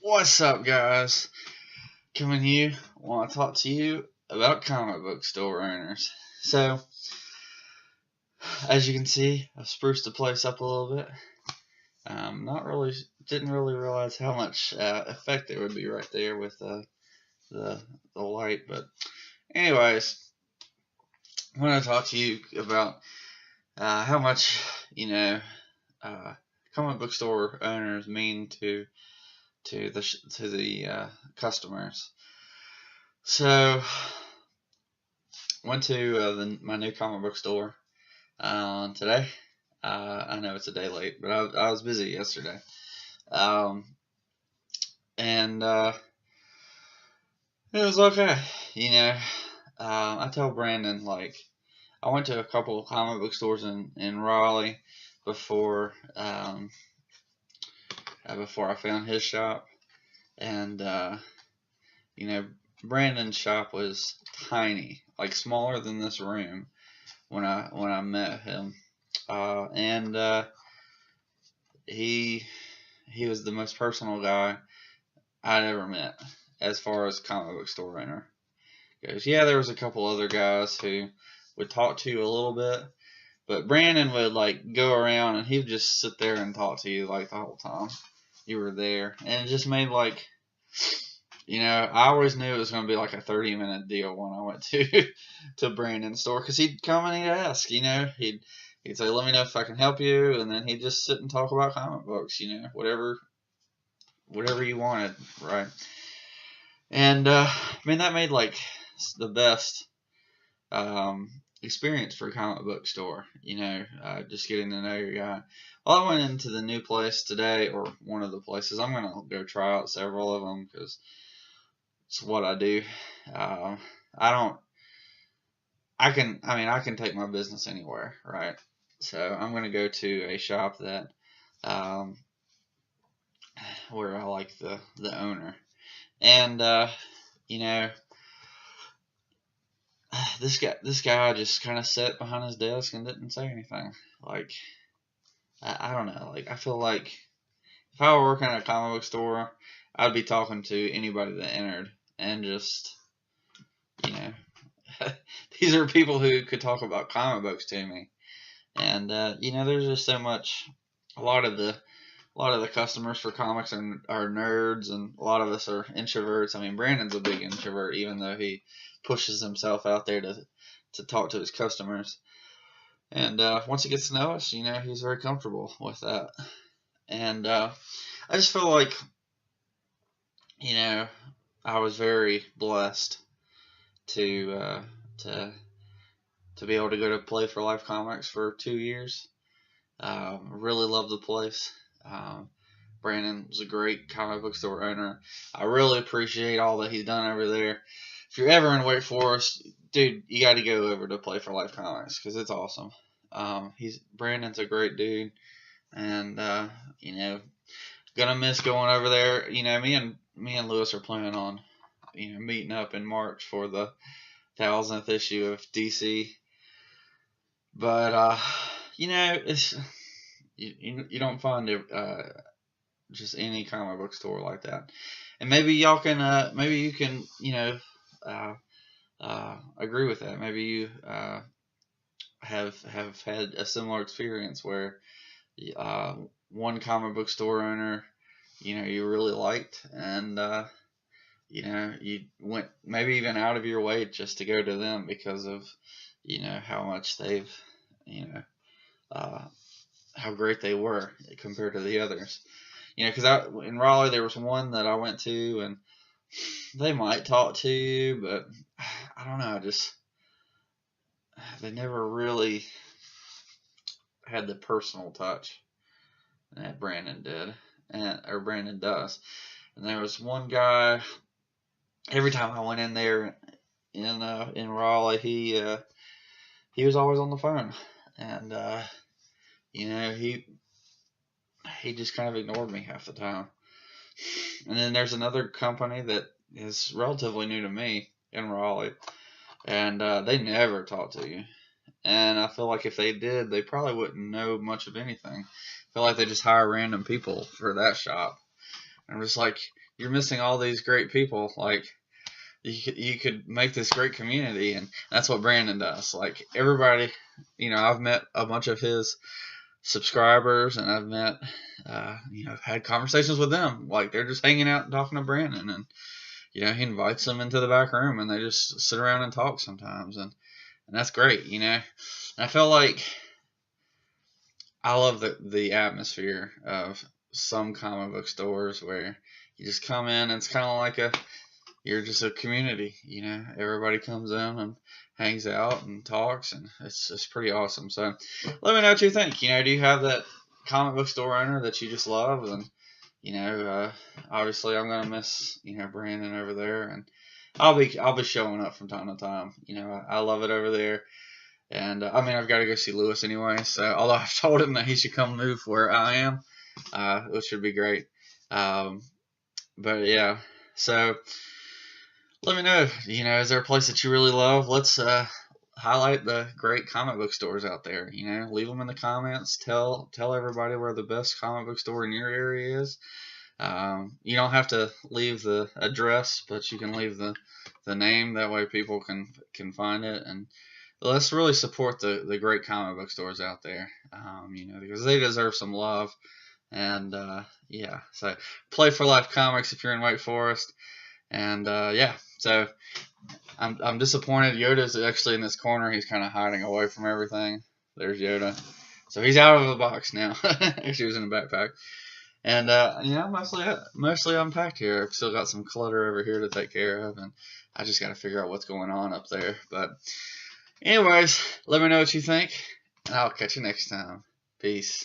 What's up, guys? Coming here, want to talk to you about comic book store owners. So, as you can see, I've spruced the place up a little bit. Didn't really realize how much effect there would be right there with the light. But, anyways, I want to talk to you about how much comic book store owners mean to the customers. So, went to my new comic book store today. I know it's a day late, but I was busy yesterday. And it was okay. I tell Brandon, like, I went to a couple of comic book stores in Raleigh before I found his shop. And, Brandon's shop was tiny, like smaller than this room when I met him. He was the most personal guy I'd ever met as far as comic book store owner goes. Yeah, there was a couple other guys who would talk to you a little bit, but Brandon would like go around and he would just sit there and talk to you like the whole time you were there, and it just made like, I always knew it was going to be like a 30-minute deal when I went to Brandon's store, because he'd come and he'd ask, he'd say, let me know if I can help you, and then he'd just sit and talk about comic books, whatever you wanted, right? And that made like the best experience for a comic book store, just getting to know your guy. Well, I went into the new place today, or one of the places. I'm gonna go try out several of them because it's what I do. I can take my business anywhere, right? So I'm gonna go to a shop that where I like the owner, and this guy just kind of sat behind his desk and didn't say anything. Like, I don't know. Like, I feel like if I were working at a comic book store, I'd be talking to anybody that entered, and just, these are people who could talk about comic books to me. And there's just so much. A lot of the customers for comics are nerds, and a lot of us are introverts. I mean, Brandon's a big introvert, even though he pushes himself out there to talk to his customers. And once he gets to know us, he's very comfortable with that. And I just feel like, I was very blessed to be able to go to Play for Life Comics for 2 years. Really love the place. Brandon was a great comic book store owner. I really appreciate all that he's done over there. If you're ever in Wake Forest, dude, you got to go over to Play for Life Comics because it's awesome. Brandon's a great dude, and gonna miss going over there. Me and Lewis are planning on meeting up in March for the 1000th issue of DC. But it's you don't find just any comic book store like that. And maybe y'all can maybe you can agree with that. Maybe you have had a similar experience where one comic book store owner you really liked, and you went maybe even out of your way just to go to them because of how much they've how great they were compared to the others. Because in Raleigh there was one that I went to, and they might talk to you, but I don't know, they never really had the personal touch that Brandon did, or Brandon does. And there was one guy, every time I went in there in Raleigh, he was always on the phone, and he just kind of ignored me half the time. And then there's another company that is relatively new to me in Raleigh, and they never talk to you. And I feel like if they did, they probably wouldn't know much of anything. I feel like they just hire random people for that shop. And I'm just like, you're missing all these great people. Like, you could make this great community, and that's what Brandon does. Like, everybody, I've met a bunch of his subscribers, and I've met, I've had conversations with them. Like, they're just hanging out and talking to Brandon, and he invites them into the back room, and they just sit around and talk sometimes, and that's great. And I feel like I love the atmosphere of some comic book stores where you just come in and it's kind of like you're just a community. Everybody comes in and hangs out and talks, and it's pretty awesome. So let me know what you think. Do you have that comic book store owner that you just love? And obviously I'm gonna miss Brandon over there, and I'll be showing up from time to time. I love it over there. And I've got to go see Lewis anyway. So although I've told him that he should come move where I am, which should be great. But yeah, so let me know. Is there a place that you really love? Let's highlight the great comic book stores out there. Leave them in the comments. Tell everybody where the best comic book store in your area is. You don't have to leave the address, but you can leave the name. That way people can find it. And let's really support the great comic book stores out there, because they deserve some love. And yeah, so Play for Life Comics if you're in Wake Forest. And yeah, so I'm disappointed. Yoda's actually in this corner. He's kind of hiding away from everything. There's Yoda. So he's out of the box now. She was in a backpack. And mostly unpacked here. I've still got some clutter over here to take care of, and I just got to figure out what's going on up there. But anyways, let me know what you think, and I'll catch you next time. Peace.